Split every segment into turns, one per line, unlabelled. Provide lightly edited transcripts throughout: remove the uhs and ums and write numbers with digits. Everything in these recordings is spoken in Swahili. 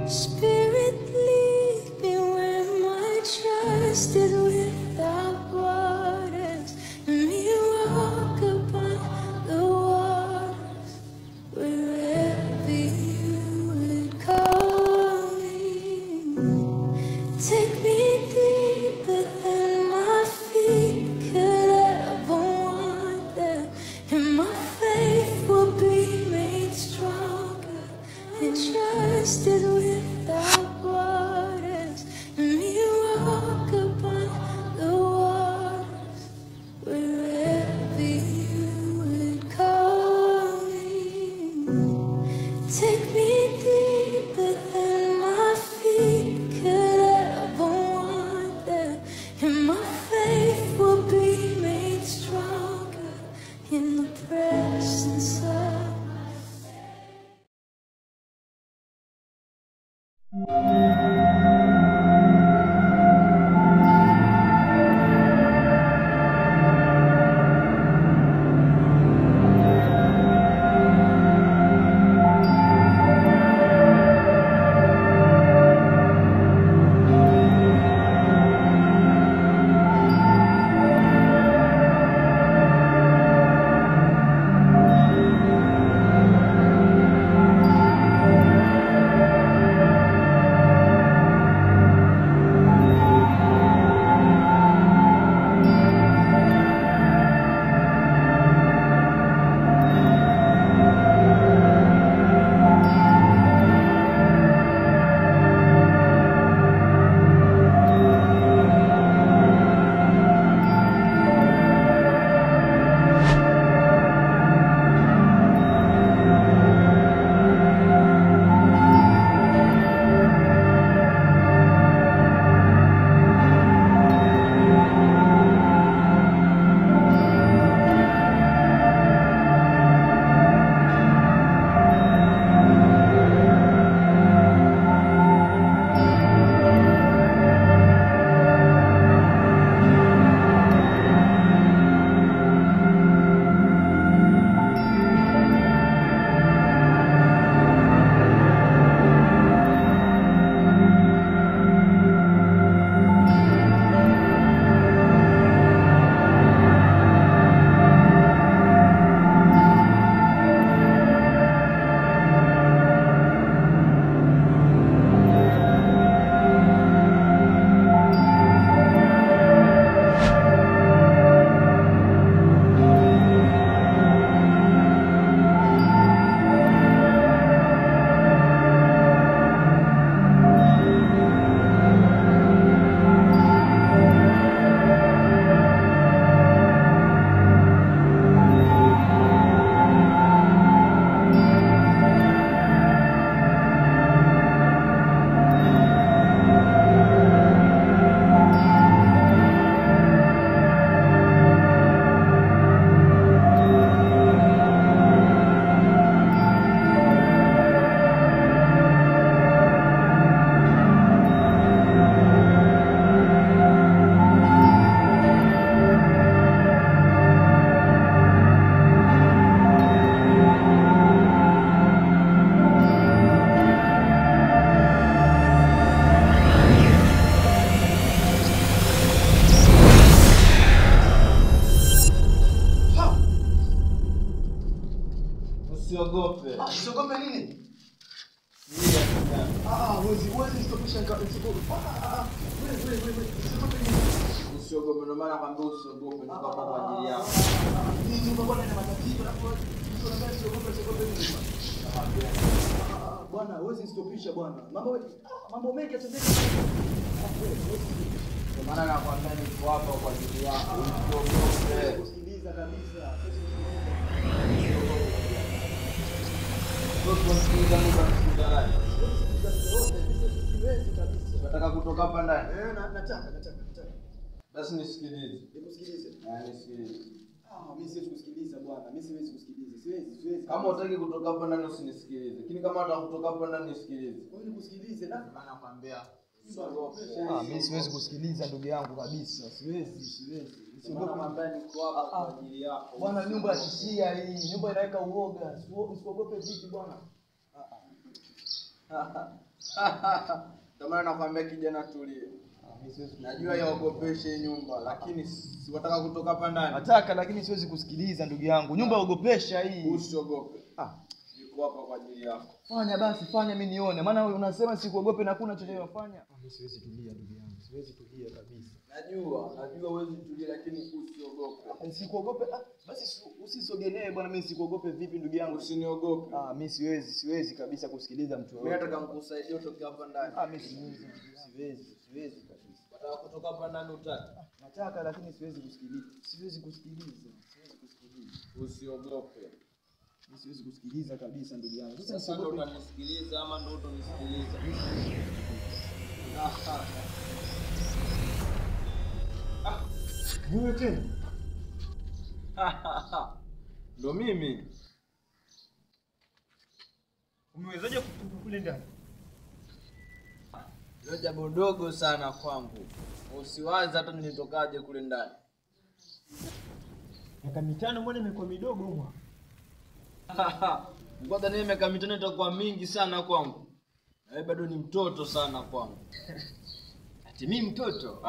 Spirit, lead me where my trust is without borders. Let me walk upon the waters wherever you would call me. Take me deeper than my feet could ever wander, and my faith will be made stronger. And trust is without borders. Let me walk upon the waters wherever you would call me. Take me deeper than my feet could ever wander, and my faith will be made stronger in the presence of
Usiogope.
Usiogope nini? Huwezi stopisha usiogope.
Usiogope, ndio maana nakwambia usiogope, niko hapa kwa ajili yako.
Nini mbona na matatizo na kwa usiogope nini? Bwana, huwezi stopisha bwana. Mambo mengi yatendeka.
Ndio maana nakwambia niko hapa kwa ajili yako. Usiogope.
Usikiliza kabisa.
Usikiliza mtu.
Siwezi kabisa.
Nataka kutoka hapa ndani.
Nataka.
Basi nisikilize.
Nikusikilize.
Nisikilize.
Mimi siwezi kusikiliza bwana. Mimi siwezi kusikiliza. Siwezi.
Kama unataka kutoka hapa ndani usinisikilize. Lakini kama unataka kutoka hapa ndani nisikilize.
Wewe nikusikilize na
maana nakwambia
usiogope. Mimi siwezi kusikiliza ndugu yangu kabisa. Siwezi.
Usiogope, ambaye niko hapa kwa ajili yako.
Bwana, nyumba ya kishia hii. Nyumba inaweka uoga. Usiogope vipi bwana?
Ndio maana nakwambia kijana tulie. Najua yaogopeshe nyumba lakini siwataka kutoka hapa ndani.
Nataka lakini siwezi kusikiliza ndugu yangu. Nyumba yaogopesha hii.
Usiogope. Niko hapa kwa ajili yako.
Fanya basi, fanya mimi nione. Maana wewe unasema sikuogope na hakuna chochote unafanya. Mimi siwezi tulia ndugu yangu. Siwezi tulia kabisa.
Najua huwezi tulia lakini usiogope.
Sikuogope. Basi usisogelee bwana, mimi sikuogope vipi ndugu yangu?
Usiniogope.
Mimi siwezi kabisa kusikiliza mtu
yoyote. Mimi nataka nikusaidie utoke hapa ndani.
Mimi siwezi kabisa.
Nataka kutoka hapa ndani utaki.
Nataka lakini siwezi kusikiliza.
Usiogope.
Mimi siwezi kusikiliza kabisa ndugu yangu.
Sasa ndio utanisikiliza ama ndio utanisikiliza?
Wewe tena?
Ndio mimi.
Umewezaje kutoka kule ndani?
Ndio jambo dogo sana kwangu. Usiwaze hata nilitokaje kule ndani.
Miaka 5 mbona imekuwa midogo huko?
Ngoja ni miaka 5 itakuwa mingi sana kwangu. Na bado ni mtoto sana kwangu.
Ati mimi mtoto?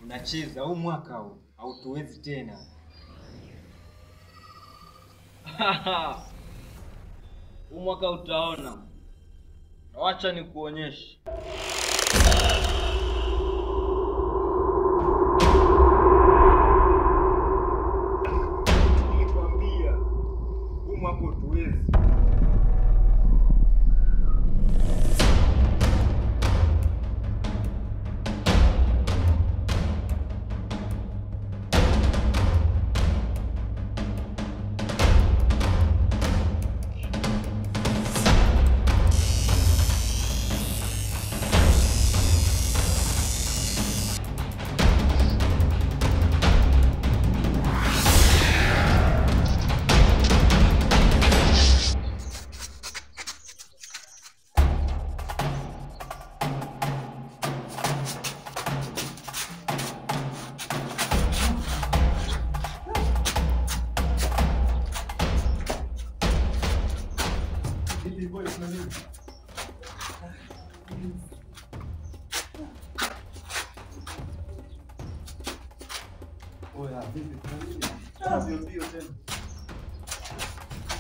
Unacheza huu mwaka huu au tuwezi tena.
Huu mwaka utaona. Acha nikuonyeshe.
Nikwambia huu mwaka tuwezi.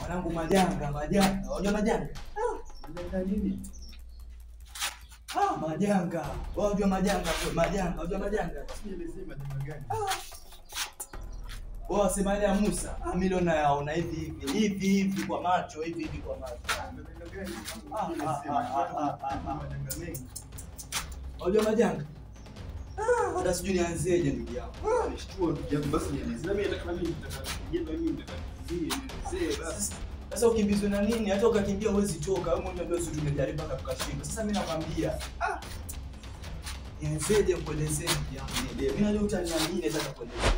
Mwanangu majanga. Unajua majanga?
Majanga nini?
Majanga. Wewe unajua majanga? Unajua majanga?
Nimesema majanga gani?
Wewe sema ile ya Musa. Milioni yaona hivi kwa macho, hivi kwa macho. Unajua majanga? Hata sijui nianzeje ndugu yangu.
Nishtua ndugu yangu basi nieleze. Mimi nataka nielezee basi.
Sasa ukimbizwe na nini? Hata ukakimbia huwezi toka. Wewe mwenyewe ndio sisi tumejaribu mpaka tukashinda. Sasa mimi nakwambia, nianzeje kuelezea ndugu yangu nielewe. Mimi najua utaniamini nataka kuelezea.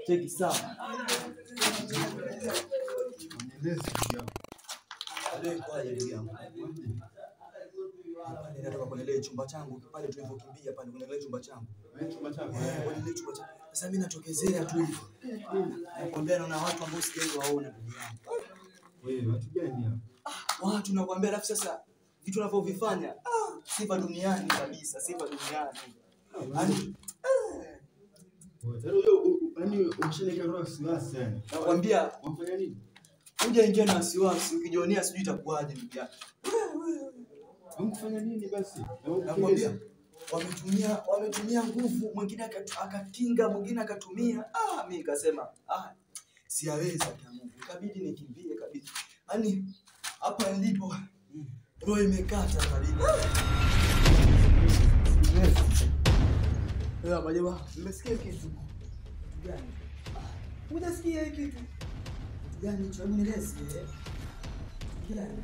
Cheki sana. Pale natoka kwenye ile chumba changu, pale tulipokimbia pale kwenye ile chumba changu.
Chumba changu.
Kwenye ile chumba changu. Sasa mimi natokezea tu hivi. Nakwambia naona watu ambao sijawahi waona ndugu yangu.
Wewe watu gani hapa?
Watu nakwambia alafu sasa vitu unavyovifanya sifa duniani kabisa, sifa duniani. Yaani
Yaani umeshaingia roho wasiwasi yani.
nakwambia
Unafanya nini?
uje ingia na wasiwasi, ukijionea sijui itakuwaje ndugu yangu.
Unafanya nini basi?
Nakwambia wametumia nguvu, mwingine akakinga, mwingine akatumia. Mimi nikasema siaweza kama ikabidi nikimbie kabisa. Yaani hapa nilipo roho imekata kabisa. Majema, nimesikia kitu. Gani? Unasikia kitu? Gani? Hebu nieleze. Gani?